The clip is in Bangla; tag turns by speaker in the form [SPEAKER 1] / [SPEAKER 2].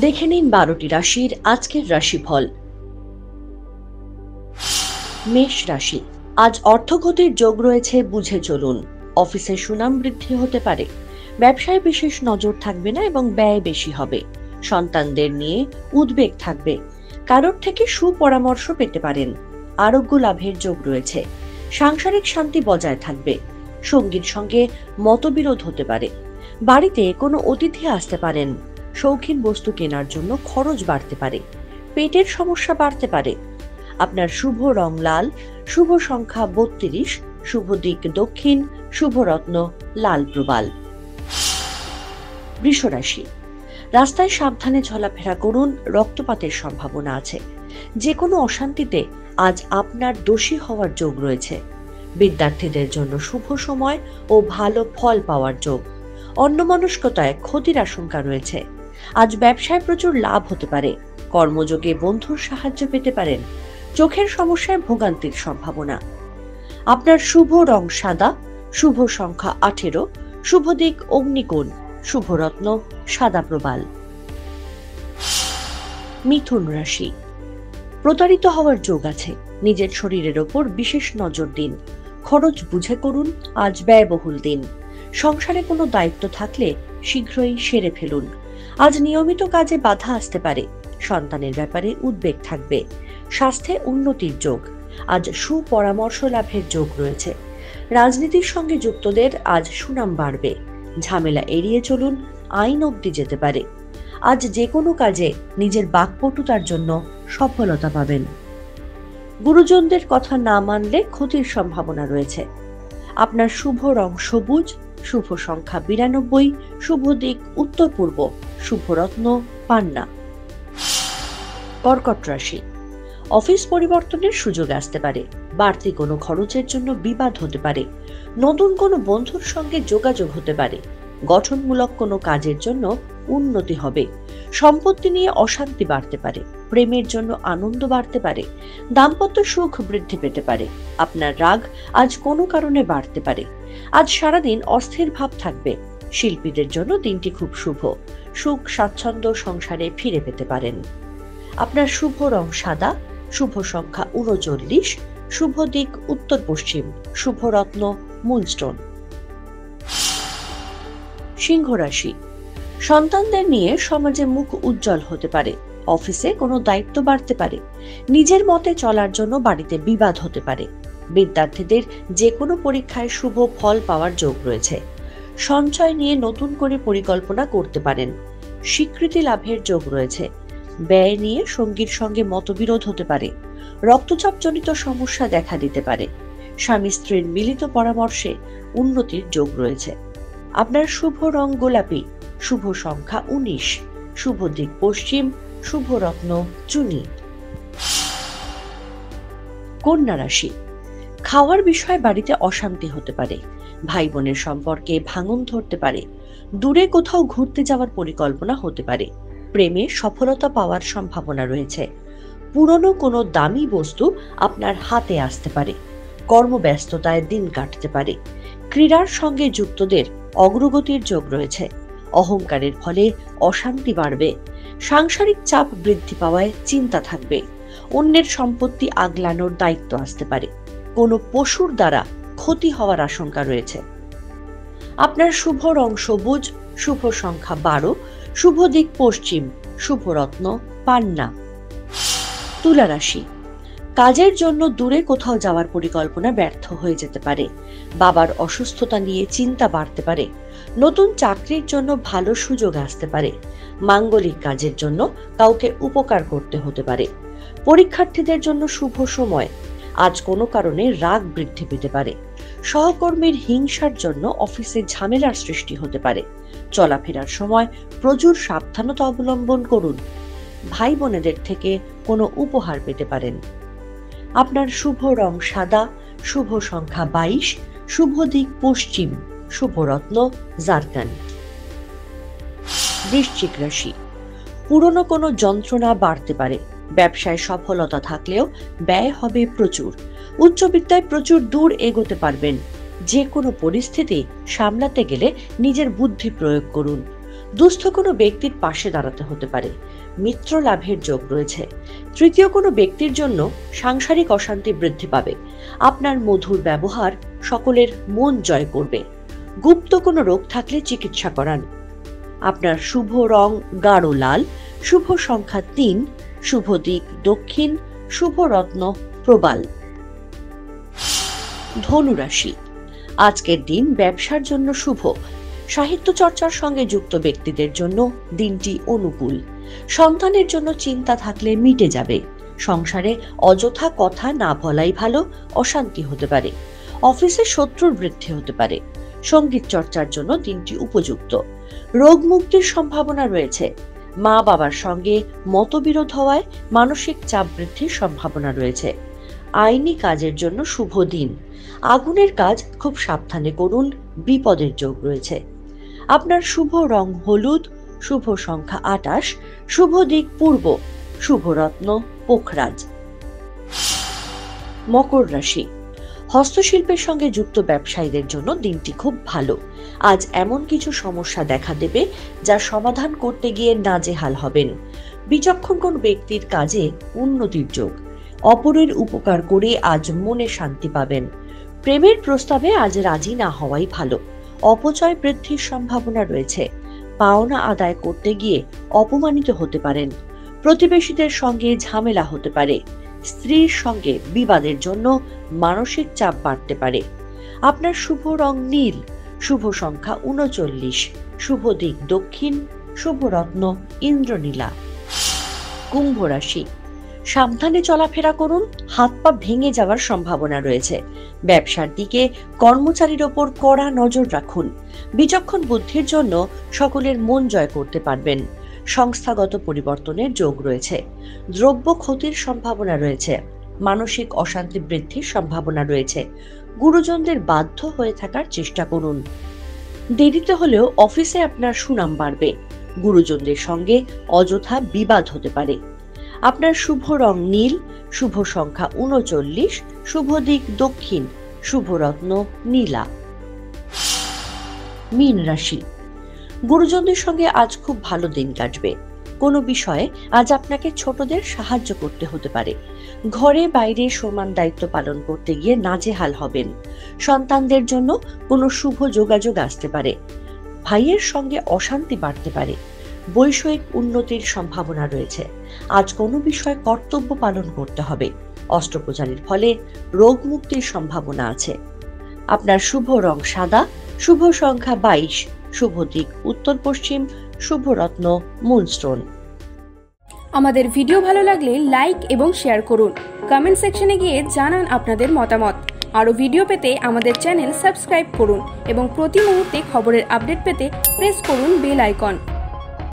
[SPEAKER 1] দেখে নিন 12টি রাশির আজকের রাশিফল। মেষ রাশি, আজ অর্থগতির যোগ রয়েছে, বুঝে চলুন। অফিসে সুনাম বৃদ্ধি হতে পারে। ব্যবসায় বিশেষ নজর থাকবে না এবং ব্যয় বেশি হবে। সন্তানদের নিয়ে উদ্বেগ থাকবে। কারোর থেকে সুপরামর্শ পেতে পারেন। আরোগ্য লাভের যোগ রয়েছে। সাংসারিক শান্তি বজায় থাকবে। সঙ্গীর সঙ্গে মতবিরোধ হতে পারে। বাড়িতে কোনো অতিথি আসতে পারেন। শৌখিন বস্তু কেনার জন্য খরচ বাড়তে পারে। পেটের সমস্যা বাড়তে পারে। আপনার শুভ রং লাল, শুভ সংখ্যা 32, শুভ দিক দক্ষিণ, শুভ রত্ন লাল প্রবাল। বৃষ রাশি, রাস্তায় সাবধানে চলাফেরা করুন, রক্তপাতের সম্ভাবনা আছে। যে কোনো অশান্তিতে আজ আপনার দোষী হওয়ার যোগ রয়েছে। বিদ্যার্থীদের জন্য শুভ সময় ও ভালো ফল পাওয়ার যোগ। অন্যমনস্কতায় ক্ষতির আশঙ্কা রয়েছে। আজ ব্যবসায় প্রচুর লাভ হতে পারে। কর্মযোগে বন্ধুর সাহায্য পেতে পারেন। চোখের সমস্যায় ভোগান্তির সম্ভাবনা। আপনার শুভ রং সাদা, শুভ সংখ্যা 18, শুভ দিক অগ্নিকোণ, শুভ রত্ন সাদা প্রবাল। মিথুন রাশি, প্রতারিত হওয়ার যোগ আছে। নিজের শরীরের ওপর বিশেষ নজর দিন। খরচ বুঝে করুন, আজ ব্যয়বহুল দিন। সংসারে কোনো দায়িত্ব থাকলে শীঘ্রই সেরে ফেলুন। আজ নিয়মিত কাজে বাধা আসতে পারে। সন্তানের ব্যাপারে উদ্বেগ থাকবে। স্বাস্থ্যে উন্নতির যোগ। আজ সুপরামর্শ লাভের যোগ রয়েছে। রাজনীতির সঙ্গে যুক্তদের আজ সুনাম বাড়বে। ঝামেলা এড়িয়ে চলুন, আইন অবধি যেতে পারে। আজ যে কোনো কাজে নিজের বাকপটুতার জন্য সফলতা পাবেন। গুরুজনদের কথা না মানলে ক্ষতির সম্ভাবনা রয়েছে। আপনার শুভ রং সবুজ, শুভ সংখ্যা 92, শুভ দিক উত্তর পূর্ব, শুভ রত্ন পান্না। কর্কট রাশি, অফিস পরিবর্তনের সুযোগ আসতে পারে। বাড়তি কোনো খরচের জন্য বিবাদ হতে পারে। নতুন কোনো বন্ধুর সঙ্গে যোগাযোগ হতে পারে। গঠনমূলক কোনো কাজের জন্য উন্নতি হবে। সম্পত্তি নিয়ে অশান্তি বাড়তে পারে। প্রেমের জন্য আনন্দ বাড়তে পারে। দাম্পত্য সুখ বৃদ্ধি পেতে পারে। আপনার রাগ আজ কোনো কারণে বাড়তে পারে। আজ সারাদিন অস্থির ভাব থাকবে। শিল্পীদের জন্য দিনটি খুব শুভ। সুখ স্বাচ্ছন্দ্য সংসারে ফিরে পেতে পারেন। আপনার শুভ রং সাদা, শুভ সংখ্যা 39, শুভ দিক উত্তর পশ্চিম, শুভ রত্ন মূলস্টোন। সিংহ রাশি, সন্তানদের নিয়ে সমাজে মুখ উজ্জ্বল হতে পারে। অফিসে কোনো দায়িত্ব বাড়তে পারে। নিজের মতে চলার জন্য বাড়িতে বিবাদ হতে পারে। বিদ্যার্থীদের যে কোনো পরীক্ষায় শুভ ফল পাওয়ার যোগ রয়েছে। সঞ্চয় নিয়ে নতুন করে পরিকল্পনা করতে পারেন। স্বীকৃতি লাভের যোগ রয়েছে। ব্যয় নিয়ে সঙ্গীর সঙ্গে মতবিরোধ হতে পারে। রক্তচাপজনিত সমস্যা দেখা দিতে পারে। স্বামী স্ত্রীর মিলিত পরামর্শে উন্নতির যোগ রয়েছে। আপনার শুভ রং গোলাপি, শুভ সংখ্যা 19, শুভ দিক পশ্চিম, শুভ রত্ন চুনি। কন্যা রাশি, খাওয়ার বিষয়ে বাড়িতে অশান্তি হতে পারে। ভাই বোনের সম্পর্কে ভাঙন ধরতে পারে। দূরে কোথাও ঘুরতে যাওয়ার পরিকল্পনা হতে পারে। প্রেমে সফলতা পাওয়ার সম্ভাবনা রয়েছে। পুরনো কোনো দামি বস্তু আপনার হাতে আসতে পারে। কর্মব্যস্ততায় দিন কাটতে পারে। ক্রীড়ার সঙ্গে যুক্তদের অগ্রগতির যোগ রয়েছে। অহংকারের ফলে অশান্তি বাড়বে। সাংসারিক চাপ বৃদ্ধি পাওয়ায় চিন্তা থাকবে। অন্যের সম্পত্তি আগলানোর দায়িত্ব আসতে পারে। কোনো পশুর দ্বারা ক্ষতি হওয়ার আশঙ্কা রয়েছে। আপনার শুভ রং সবুজ, শুভ সংখ্যা 12, শুভ দিক পশ্চিম, শুভ রত্ন পান্না। তুলা রাশি, কাজের জন্য দূরে কোথাও যাওয়ার পরিকল্পনা ব্যর্থ হয়ে যেতে পারে। বাবার অসুস্থতা নিয়ে চিন্তা বাড়তে পারে। নতুন চাকরির জন্য ভালো সুযোগ আসতে পারে। মাঙ্গলিক কাজের জন্য কাউকে উপকার করতে হতে পারে। পরীক্ষার্থীদের জন্য শুভ সময়। আজ কোনো কারণে রাগ বৃদ্ধি পেতে পারে। সহকর্মীর হিংসার জন্য অফিসে ঝামেলার সৃষ্টি হতে পারে। চলাফেরার সময় প্রচুর সাবধানতা অবলম্বন করুন। ভাই বোনেদের থেকে কোনো উপহার পেতে পারেন। আপনার শুভ রং সাদা, শুভ সংখ্যা 22, শুভ দিক পশ্চিম, শুভ রত্ন জারকান। বৃশ্চিক রাশি, পুরনো কোনো যন্ত্রণা বাড়তে পারে। ব্যবসায় সফলতা থাকলেও ব্যয় হবে প্রচুর। উচ্চবিদ্যায় প্রচুর দূর এগোতে পারবেন। যে কোনো পরিস্থিতি সামলাতে গেলে নিজের বুদ্ধি প্রয়োগ করুন। দুস্থ কোনো ব্যক্তির পাশে দাঁড়াতে হতে পারে। মিত্র লাভের যোগ রয়েছে। তৃতীয় কোনো ব্যক্তির জন্য সাংসারিক অশান্তি বৃদ্ধি পাবে। আপনার মধুর ব্যবহার সকলের মন জয় করবে। গুপ্ত কোনো রোগ থাকলে চিকিৎসা করান। আপনার শুভ রং গাঢ় লাল, শুভ সংখ্যা 3, শুভ দিক দক্ষিণ, শুভ রত্ন প্রবাল। ধনু রাশি, আজকের দিন ব্যবসার জন্য শুভ। সাহিত্য চর্চার সঙ্গে যুক্ত ব্যক্তিদের জন্য দিনটি অনুকূল। সন্তানের জন্য চিন্তা থাকলে মিটে যাবে। সংসারে অযথা কথা না বলাই ভালো, অশান্তি হতে পারে। অফিসে শত্রুর বৃদ্ধি হতে পারে। সঙ্গীত চর্চার জন্য দিনটি উপযুক্ত। রোগ মুক্তির সম্ভাবনা রয়েছে। মা বাবার সঙ্গে মতবিরোধ হওয়ায় মানসিক চাপ বৃদ্ধির সম্ভাবনা রয়েছে। আইনি কাজের জন্য শুভ দিন। আগুনের কাজ খুব সাবধানে করুন, বিপদের যোগ রয়েছে। আপনার শুভ রং হলুদ, শুভ সংখ্যা 28, শুভ দিক পূর্ব, শুভ রত্ন পোখরাজ। মকর রাশি, হস্তশিল্পের সঙ্গে যুক্ত ব্যবসায়ীদের জন্য দিনটি খুব ভালো। আজ এমন কিছু সমস্যা দেখা দেবে যা সমাধান করতে গিয়ে নাজেহাল হবেন। বিচক্ষণ কোন ব্যক্তির কাজে উন্নতির যোগ। অপরের উপকার করে আজ মনে শান্তি পাবেন। প্রেমের প্রস্তাবে আজ রাজি না হওয়াই ভালো। অপচয় বৃদ্ধির সম্ভাবনা রয়েছে। পাওনা আদায় করতে গিয়ে অপমানিত হতে পারেন। প্রতিবেশীদের সঙ্গে ঝামেলা হতে পারে। স্ত্রীর সঙ্গে বিবাদের জন্য মানসিক চাপ বাড়তে পারে। আপনার শুভ রং নীল, শুভ সংখ্যা 39, শুভ দিক দক্ষিণ, শুভ রত্ন ইন্দ্রনীলা। কুম্ভ রাশি, সাবধানে চলাফেরা করুন, হাত পা ভেঙে যাওয়ার সম্ভাবনা রয়েছে। ব্যবসার দিকে কর্মচারীর ওপর কড়া নজর রাখুন। বিচক্ষণ বুদ্ধির জন্য সকলের মন জয় করতে পারবেন। সংস্থাগত পরিবর্তনের যোগ রয়েছে। দ্রব্য ক্ষতির সম্ভাবনা রয়েছে। মানসিক অশান্তি বৃদ্ধির সম্ভাবনা রয়েছে। গুরুজনদের বাধ্য হয়ে থাকার চেষ্টা করুন। দেরিতে হলেও অফিসে আপনার সুনাম বাড়বে। গুরুজনদের সঙ্গে অযথা বিবাদ হতে পারে। আপনার শুভ রং নীল, শুভ সংখ্যা 39, শুভ দিক দক্ষিণ, শুভ রত্ন নীলা। মীন রাশি, গুরুজনদের সঙ্গে আজ খুব ভালো দিন কাটবে। কোনো বিষয়ে আজ আপনাকে ছোটদের সাহায্য করতে হতে পারে। ঘরে বাইরে সমান দায়িত্ব পালন করতে গিয়ে নাজেহাল হবেন। সন্তানদের জন্য কোনো শুভ যোগাযোগ আসতে পারে। ভাইয়ের সঙ্গে অশান্তি বাড়তে পারে। বৈষয়িক উন্নতির সম্ভাবনা রয়েছে। আজ কোনো বিষয়ে কর্তব্য পালন করতে হবে। অস্ত্রোপচারের ফলে রোগ মুক্তির সম্ভাবনা আছে। আপনার শুভ রং সাদা, শুভ সংখ্যা 22, শুভ দিক উত্তর পশ্চিম, শুভ রত্ন মুনস্টোন।
[SPEAKER 2] আমাদের ভিডিও ভালো লাগলে লাইক এবং শেয়ার করুন। কমেন্ট সেকশনে গিয়ে জানান আপনাদের মতামত। আরও ভিডিও পেতে আমাদের চ্যানেল সাবস্ক্রাইব করুন এবং প্রতি মুহূর্তে খবরের আপডেট পেতে প্রেস করুন বেল আইকন।